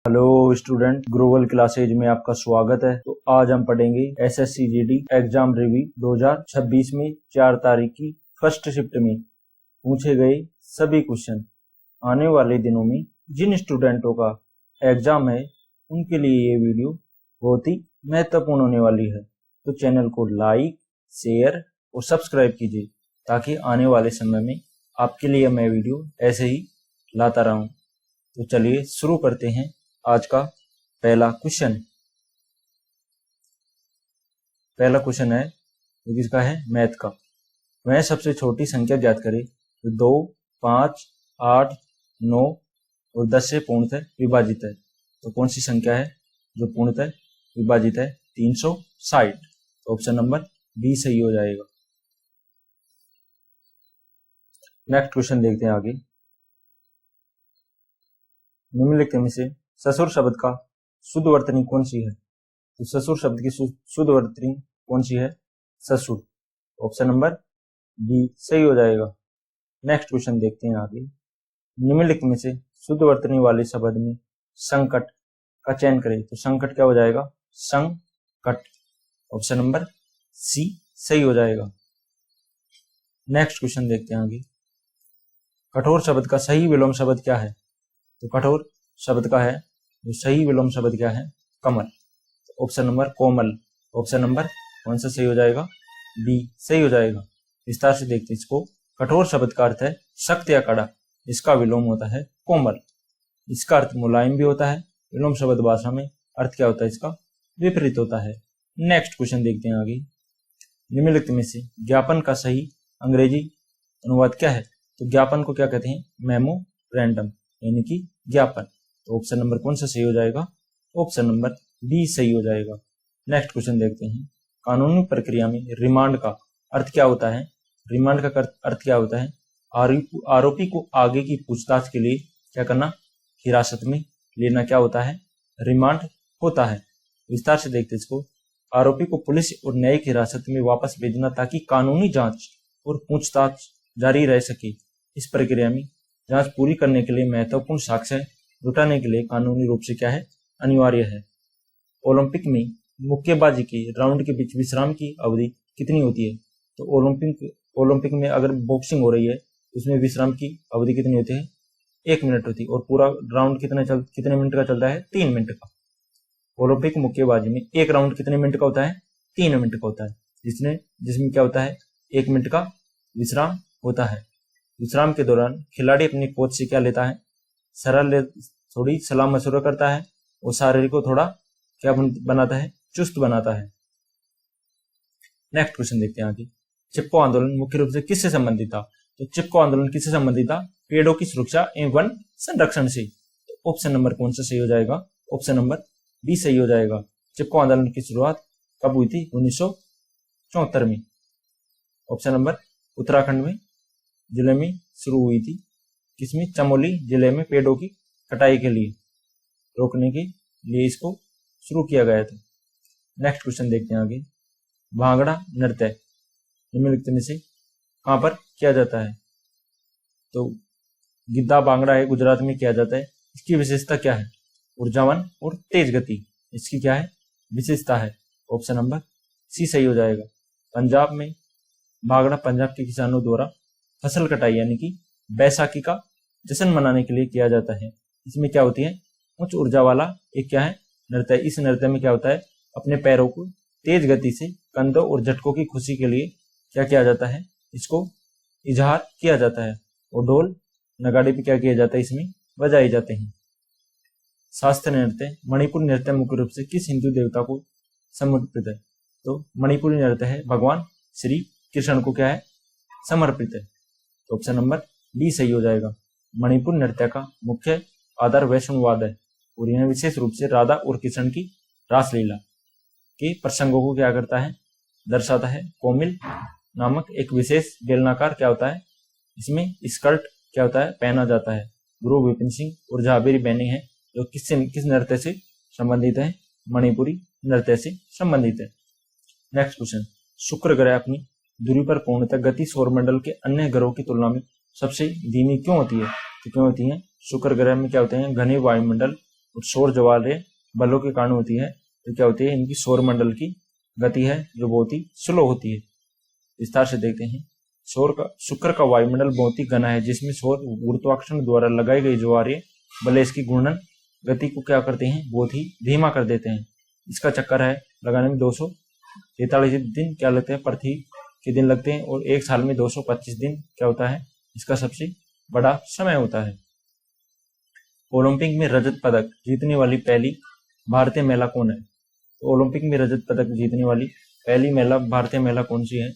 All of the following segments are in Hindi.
हेलो स्टूडेंट, ग्लोबल क्लासेज में आपका स्वागत है। तो आज हम पढ़ेंगे एसएससी जीडी एग्जाम रिव्यू 2026 में 4 तारीख की फर्स्ट शिफ्ट में पूछे गए सभी क्वेश्चन। आने वाले दिनों में जिन स्टूडेंटों का एग्जाम है उनके लिए ये वीडियो बहुत ही महत्वपूर्ण होने वाली है। तो चैनल को लाइक, शेयर और सब्सक्राइब कीजिए ताकि आने वाले समय में आपके लिए मैं वीडियो ऐसे ही लाता रहूं। तो चलिए शुरू करते हैं आज का पहला क्वेश्चन। पहला क्वेश्चन है जो किसका है, मैथ का। वह सबसे छोटी संख्या ज्ञात करे जो 2, 5, 8, 9 और 10 से पूर्णतः विभाजित है। तो कौन सी संख्या है जो पूर्णतः विभाजित है? 360। तो ऑप्शन नंबर बी सही हो जाएगा। नेक्स्ट क्वेश्चन देखते हैं आगे। निम्नलिखित में से ससुर शब्द का शुद्ध वर्तनी कौन सी है? तो ससुर शब्द की शुद्ध वर्तनी कौन सी है? ससुर। ऑप्शन नंबर बी सही हो जाएगा। नेक्स्ट क्वेश्चन देखते हैं आगे। निम्नलिखित में से शुद्ध वर्तनी वाले शब्द में संकट का चयन करें। तो संकट क्या हो जाएगा? संकट। ऑप्शन नंबर सी सही हो जाएगा। नेक्स्ट क्वेश्चन देखते हैं आगे। कठोर शब्द का सही विलोम शब्द क्या है? तो कठोर शब्द का है जो सही विलोम शब्द क्या है? कमल। तो ऑप्शन नंबर कोमल। ऑप्शन नंबर कौन सा सही हो जाएगा? बी सही हो जाएगा। विस्तार से देखते हैं इसको। कठोर शब्द का अर्थ है सख्त या कड़ा, इसका विलोम होता है कोमल। इसका अर्थ मुलायम भी होता है। विलोम शब्द भाषा में अर्थ क्या होता है? इसका विपरीत होता है। नेक्स्ट क्वेश्चन देखते हैं आगे। निम्नलिखित में से ज्ञापन का सही अंग्रेजी अनुवाद क्या है? तो ज्ञापन को क्या कहते हैं? मेमोरेंडम, यानी कि ज्ञापन। तो ऑप्शन नंबर कौन सा सही हो जाएगा? ऑप्शन नंबर बी सही हो जाएगा। नेक्स्ट क्वेश्चन देखते हैं। कानूनी प्रक्रिया में रिमांड का अर्थ क्या होता है? रिमांड का अर्थ क्या होता है? आरोपी को आगे की पूछताछ के लिए क्या करना? हिरासत में लेना क्या होता है? रिमांड होता है। विस्तार से देखते हैं इसको। आरोपी को पुलिस और न्यायिक हिरासत में वापस भेजना ताकि कानूनी जांच और पूछताछ जारी रह सके। इस प्रक्रिया में जांच पूरी करने के लिए महत्वपूर्ण साक्ष्य जुटाने के लिए कानूनी रूप से क्या है? अनिवार्य है। ओलंपिक में मुक्केबाजी के राउंड के बीच विश्राम की अवधि कितनी होती है? तो ओलंपिक में अगर बॉक्सिंग हो रही है तो उसमें विश्राम की अवधि कितनी होती है? 1 मिनट होती है। और पूरा राउंड कितने मिनट का चलता है? 3 मिनट का। ओलंपिक मुक्केबाजी में एक राउंड कितने मिनट का होता है? 3 मिनट का होता है, जिसमें क्या होता है? 1 मिनट का विश्राम होता है। विश्राम के दौरान खिलाड़ी अपनी कोच से क्या लेता है? थोड़ी सलाह मशवरा करता है और शारीरिक को थोड़ा क्या बनाता है? चुस्त बनाता है। नेक्स्ट क्वेश्चन देखते हैं आगे। चिपको आंदोलन मुख्य रूप से किससे संबंधित था? तो चिपको आंदोलन किससे संबंधित था? पेड़ों की सुरक्षा एवं वन संरक्षण से। तो ऑप्शन नंबर कौन सा सही हो जाएगा? ऑप्शन नंबर बी सही हो जाएगा। चिपको आंदोलन की शुरुआत कब हुई थी? 1974 में। ऑप्शन नंबर उत्तराखंड में जिले में शुरू हुई थी। किसमें? चमोली जिले में पेड़ों की कटाई के लिए रोकने के लिए इसको शुरू किया गया था। नेक्स्ट क्वेश्चन देखते हैं आगे। भांगड़ा नृत्य निम्नलिखित में से कहां पर किया जाता है? तो गिद्दा भांगड़ा है, गुजरात में किया जाता है। इसकी विशेषता क्या है? ऊर्जावान और तेज गति इसकी क्या है? विशेषता है। ऑप्शन नंबर सी सही हो जाएगा। पंजाब में भांगड़ा पंजाब के किसानों द्वारा फसल कटाई यानी कि बैसाखी का जश्न मनाने के लिए किया जाता है। इसमें क्या होती है? उच्च ऊर्जा वाला एक क्या है? नृत्य। इस नृत्य में क्या होता है? अपने पैरों को तेज गति से कंधों और झटकों की खुशी के लिए क्या किया जाता है? इसको इजहार किया जाता है। और ढोल नगाड़े भी क्या किया जाता है? इसमें बजाए जाते हैं। शास्त्रीय नृत्य मणिपुर नृत्य मुख्य रूप से किस हिंदू देवता को समर्पित है? तो मणिपुरी नृत्य है भगवान श्री कृष्ण को क्या है? समर्पित है। तो ऑप्शन नंबर डी सही हो जाएगा। मणिपुर नृत्य का मुख्य आधार वैष्णववाद है और यह विशेष रूप से राधा और कृष्ण की रासलीला के प्रसंगों को क्या करता है? दर्शाता है। कोमिल नामक एक विशेष बेलनाकार क्या होता है? इसमें स्कर्ट क्या होता है? पहना जाता है। गुरु विपिन सिंह और झाबेरी बैनी है जो किस नृत्य से संबंधित है? मणिपुरी नृत्य से संबंधित है। Next question. शुक्र ग्रह अपनी दूरी पर पूर्णतः गति सौरमंडल के अन्य ग्रहों की तुलना में सबसे धीमी क्यों होती है? तो क्यों होती है? शुक्र ग्रह में क्या होते हैं? घने वायुमंडल और सौर ज्वारीय बलों के कारण होती है। तो क्या होती है, इनकी सौर मंडल की गति है जो बहुत ही स्लो होती है। विस्तार से देखते हैं। शुक्र का वायुमंडल बहुत ही घना है, जिसमें सौर गुरुत्वाकर्षण द्वारा लगाई गई ज्वारीय बल इसकी घूर्णन गति को क्या करते हैं, बहुत ही धीमा कर देते हैं। इसका चक्कर है लगाने में 243 दिन क्या लगते हैं, पृथ्वी के दिन लगते हैं, और एक साल में 225 दिन क्या होता है, इसका सबसे बड़ा समय होता है। ओलंपिक में रजत पदक जीतने वाली पहली भारतीय महिला कौन है? तो ओलंपिक में रजत पदक जीतने वाली पहली भारतीय महिला कौन सी है?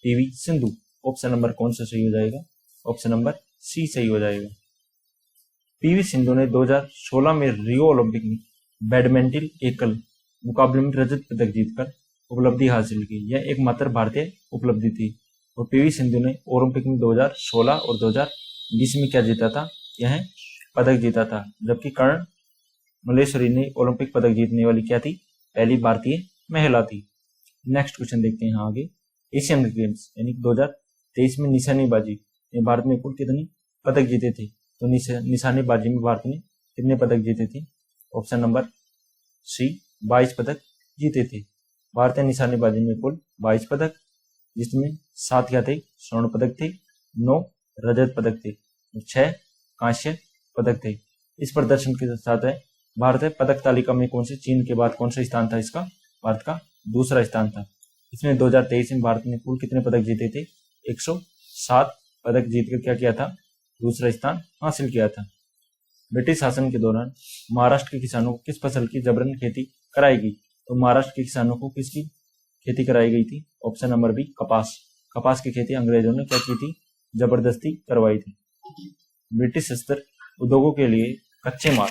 पीवी सिंधु। ऑप्शन नंबर कौन सा सही हो जाएगा? ऑप्शन नंबर सी सही हो जाएगा। पीवी सिंधु ने 2016 में रियो ओलंपिक में बैडमिंटन एकल मुकाबले में रजत पदक जीतकर उपलब्धि हासिल की। यह एकमात्र भारतीय उपलब्धि थी। और पीवी सिंधु ने ओलंपिक में 2016 और 2020 में क्या जीता था? यह पदक जीता था। जबकि कर्ण मल्लेश्वरी ने ओलंपिक पदक जीतने वाली क्या थी? पहली भारतीय महिला थी। नेक्स्ट क्वेश्चन देखते हैं आगे। एशियन गेम्स यानी 2023 में निशानेबाजी में भारत ने कुल कितने पदक जीते थे? तो निशानेबाजी में भारत ने कितने पदक जीते थे? ऑप्शन नंबर सी 22 पदक जीते थे। भारतीय निशानेबाजी में कुल 22 पदक, जिसमें 7 क्या थे? स्वर्ण पदक थे, 9 रजत पदक थे और 6 कांस्य पदक थे। इस प्रदर्शन के साथ है भारतीय पदक तालिका में कौन से, चीन के बाद कौन सा स्थान था इसका? भारत का दूसरा स्थान था। इसमें 2023 में भारत ने कुल कितने पदक जीते थे? 107 पदक जीतकर क्या किया था? दूसरा स्थान हासिल किया था। ब्रिटिश शासन के दौरान महाराष्ट्र के किसानों को किस फसल की जबरन खेती कराई गई? तो महाराष्ट्र के किसानों को किसकी खेती कराई गई थी? ऑप्शन नंबर बी कपास। कपास की खेती अंग्रेजों ने क्या की थी? जबरदस्ती करवाई थी। ब्रिटिश शस्त्र उद्योगों के लिए कच्चे माल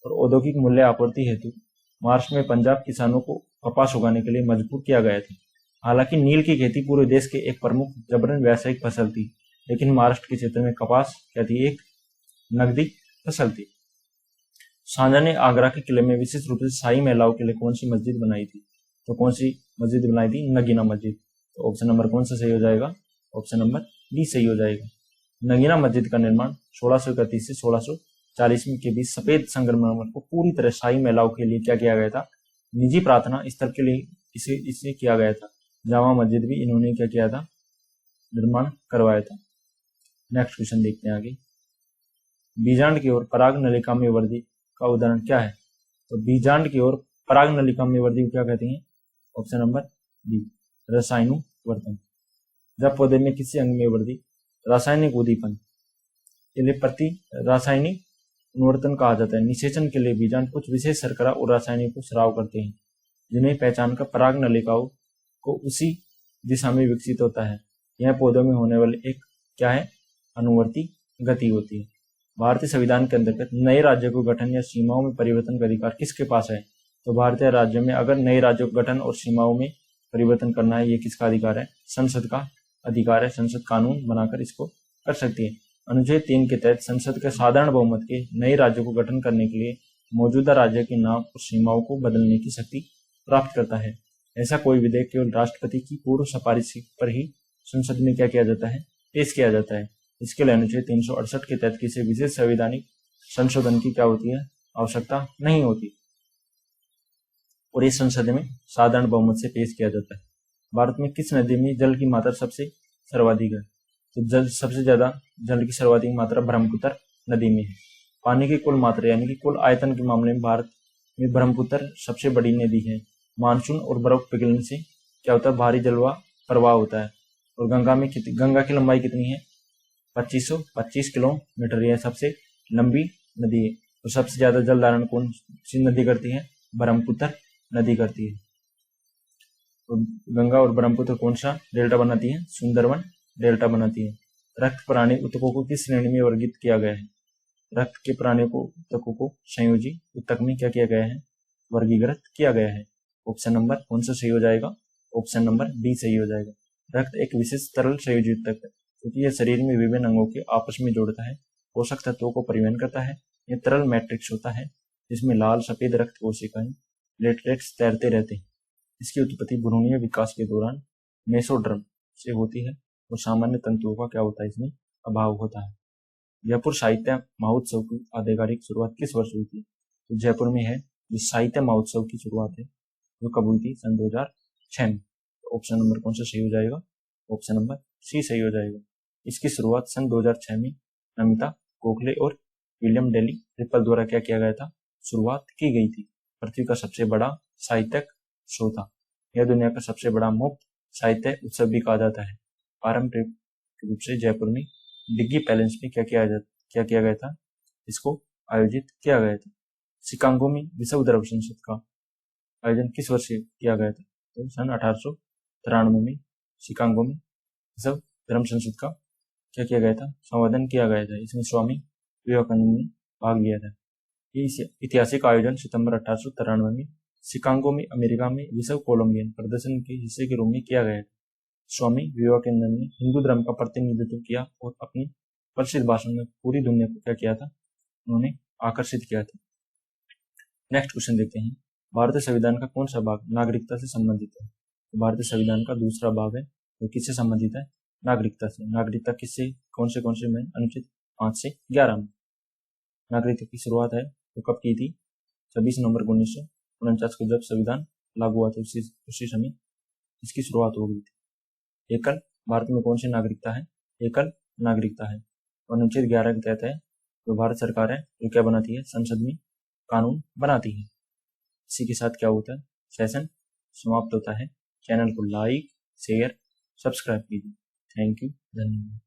और औद्योगिक मूल्य आपूर्ति हेतु महाराष्ट्र में पंजाब किसानों को कपास उगाने के लिए मजबूर किया गया था। हालांकि नील की खेती पूरे देश के एक प्रमुख जबरन व्यावसायिक फसल थी, लेकिन महाराष्ट्र के क्षेत्र में कपास क्या थी? एक नकदी फसल थी। शाहजहां ने आगरा के किले में विशेष रूप से शाही महिलाओं के लिए कौन सी मस्जिद बनाई थी? तो कौन सी मस्जिद बनाई थी? नगीना मस्जिद। तो ऑप्शन नंबर कौन सा सही हो जाएगा? ऑप्शन नंबर डी सही हो जाएगा। नगीना मस्जिद का निर्माण 1631 से 1640 के बीच सफेद संगमरमर को पूरी तरह शाही महिलाओं के लिए क्या किया गया था? निजी प्रार्थना स्थल के लिए इसे किया गया था। जामा मस्जिद भी इन्होंने क्या किया था? निर्माण करवाया था। नेक्स्ट क्वेश्चन देखते हैं आगे। बीजांड की ओर पराग नलिका में वृद्धि का उदाहरण क्या है? तो बीजांड की ओर पराग नलिका में वृद्धि को क्या कहते हैं? ऑप्शन नंबर डी रसायनुवर्तन। जब पौधे में किसी अंग में वृद्धि रासायनिक उद्दीपन के लिए प्रति रासायनिक अनुवर्तन कहा जाता है। निषेचन के लिए बीजांड कुछ विशेष शर्करा और रासायनिक को स्राव करते हैं, जिन्हें पहचानकर पराग नलिकाओं को उसी दिशा में विकसित होता है। यह पौधों में होने वाले एक क्या है? अनुवर्ती गति होती है। भारतीय संविधान के अंतर्गत नए राज्यों को गठन या सीमाओं में परिवर्तन का अधिकार किसके पास है? तो भारतीय राज्यों में अगर नए राज्यों को गठन और सीमाओं में परिवर्तन करना है, ये किसका अधिकार है? संसद का अधिकार है। संसद कानून बनाकर इसको कर सकती है। अनुच्छेद 3 के तहत संसद के साधारण बहुमत के नए राज्यों को गठन करने के लिए मौजूदा राज्य के नाम और सीमाओं को बदलने की शक्ति प्राप्त करता है। ऐसा कोई विधेयक केवल राष्ट्रपति की पूर्व सिफारिश पर ही संसद में क्या किया जाता है? पेश किया जाता है। इसके लिए अनुच्छेद 368 के तहत किसी विशेष संवैधानिक संशोधन की क्या होती है? आवश्यकता नहीं होती, और इस संसद में साधारण बहुमत से पेश किया जाता है। भारत में किस नदी में जल की मात्रा सबसे सर्वाधिक है? तो सबसे ज्यादा जल की सर्वाधिक मात्रा ब्रह्मपुत्र नदी में है। पानी की कुल मात्रा यानी कि कुल आयतन के मामले में भारत में ब्रह्मपुत्र सबसे बड़ी नदी है। मानसून और बर्फ पिघलने से क्या होता है? भारी जलवायु प्रवाह होता है। और गंगा की लंबाई कितनी है? 2525 किलोमीटर। यह सबसे लंबी नदी है। तो सबसे ज्यादा जल धारण कौन सी नदी करती है? ब्रह्मपुत्र नदी करती है। तो गंगा और ब्रह्मपुत्र कौन सा डेल्टा बनाती है? सुंदरवन डेल्टा बनाती है। रक्त प्राणी ऊतकों को किस श्रेणी में वर्गीकृत किया गया है? रक्त के प्राणियों को ऊतकों को संयोजी ऊतक में क्या किया गया है? वर्गीकृत किया गया है। ऑप्शन नंबर कौन सा सही हो जाएगा? ऑप्शन नंबर डी सही हो जाएगा। रक्त एक विशेष तरल संयोजी ऊतक है, क्योंकि यह शरीर में विभिन्न अंगों के आपस में जोड़ता है, पोषक तत्वों को परिवहन करता है। यह तरल मैट्रिक्स होता है, जिसमें लाल सफेद रक्त कोशिकाएं प्लेटलेट्स तैरते रहते हैं। इसकी उत्पत्ति भ्रूणीय विकास के दौरान मेसोडर्म से होती है और सामान्य तंतुओं का क्या होता है? इसमें अभाव होता है। जयपुर साहित्य महोत्सव की आधिकारिक शुरुआत किस वर्ष हुई थी? तो जयपुर में है जो साहित्य महोत्सव की शुरुआत है वो कब हुई थी? सन 2006 में। तो ऑप्शन नंबर कौन सा सही हो जाएगा? ऑप्शन नंबर सी सही हो जाएगा। इसकी शुरुआत सन 2006 में नमिता गोखले और विलियम डेली रिपल द्वारा क्या किया गया था? शुरुआत की गई थी। पृथ्वी का सबसे बड़ा साहित्यिक शो था। यह दुनिया का सबसे बड़ा मुफ्त साहित्य उत्सव भी कहा जाता है। पारंपरिक रूप से जयपुर में डिग्गी पैलेस में क्या किया गया था? इसको आयोजित किया गया था। शिकागो में विश्व धर्म संसद का आयोजन किस वर्ष किया गया था? तो सन 1893 में शिकागो में विश्व धर्म संसद का क्या किया गया था? संवर्धन किया गया था। इसमें स्वामी विवेकानंद ने भाग लिया था। ये ऐतिहासिक आयोजन सितंबर 1893 में शिकागो में अमेरिका में विश्व कोलंबियन प्रदर्शन के हिस्से के रूप में किया गया था। स्वामी विवेकानंद ने हिंदू धर्म का प्रतिनिधित्व किया और अपनी प्रसिद्ध भाषण में पूरी दुनिया को क्या किया था? उन्होंने आकर्षित किया था। नेक्स्ट क्वेश्चन देखते हैं। भारतीय संविधान का कौन सा भाग नागरिकता से संबंधित है? तो भारतीय संविधान का दूसरा भाग है वो किससे संबंधित है? नागरिकता से। नागरिकता किससे कौन से में? अनुच्छेद 5 से 11 में। नागरिकता की शुरुआत है वो कब की थी? 26 नवंबर 1949 को जब संविधान लागू हुआ था उसी समय इसकी शुरुआत हो गई थी। एकल भारत में कौन सी नागरिकता है? एकल नागरिकता है। और अनुच्छेद 11 के तहत है जो भारत सरकार है जो क्या बनाती है? संसद में कानून बनाती है। इसी के साथ क्या होता है? सेशन समाप्त होता है। चैनल को लाइक शेयर सब्सक्राइब कीजिए। थैंक यू, धन्यवाद।